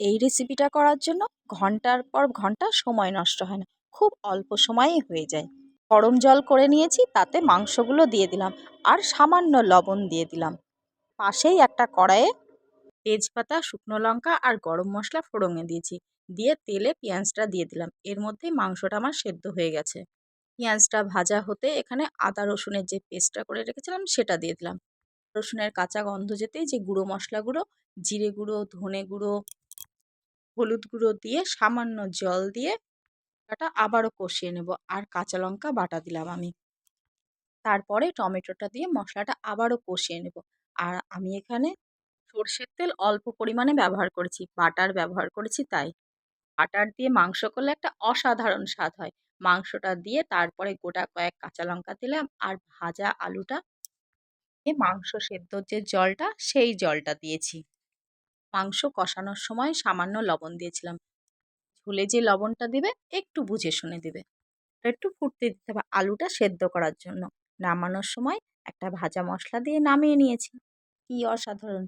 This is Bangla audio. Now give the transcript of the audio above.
এই রেসিপিটা করার জন্য ঘন্টার পর ঘন্টা সময় নষ্ট হয় না, খুব অল্প সময়েই হয়ে যায়। গরম জল করে নিয়েছি, তাতে মাংসগুলো দিয়ে দিলাম আর সামান্য লবণ দিয়ে দিলাম। পাশেই একটা কড়াইয়ে তেজপাতা, শুকনো লঙ্কা আর গরম মশলা ফোড়নে দিয়েছি। দিয়ে তেলে পেঁয়াজটা দিয়ে দিলাম। এর মধ্যেই মাংসটা আমার সেদ্ধ হয়ে গেছে। পেঁয়াজটা ভাজা হতে এখানে আদা রসুনের যে পেস্টটা করে রেখেছিলাম সেটা দিয়ে দিলাম। রসুনের কাঁচা গন্ধ যেতেই যে গুঁড়ো মশলাগুলো, জিরে গুঁড়ো, ধনে গুঁড়ো, হলুদ গুঁড়ো দিয়ে সামান্য জল দিয়ে ওটা আবারও কষিয়ে নেব। আর কাঁচা লঙ্কা বাটা দিলাম আমি। তারপরে টমেটোটা দিয়ে মশলাটা আবারও কষিয়ে নেব। আর আমি এখানে সর্ষের তেল অল্প পরিমাণে ব্যবহার করেছি, বাটার ব্যবহার করেছি তাই। বাটার দিয়ে মাংস করলে একটা অসাধারণ স্বাদ হয়। মাংসটা দিয়ে তারপরে গোটা কয়েক কাঁচা লঙ্কা দিলাম আর ভাজা আলুটা দিয়ে মাংস সেদ্ধর যে জলটা সেই জলটা দিয়েছি। মাংস কষানোর সময় সামান্য লবণ দিয়েছিলাম। ঝোলে যে লবণটা দিবে একটু বুঝে শুনে দিবে। একটু ফুটতে দিতে হবে আলুটা সেদ্ধ করার জন্য। নামানোর সময় একটা ভাজা মশলা দিয়ে নামিয়ে নিয়েছি। কি অসাধারণ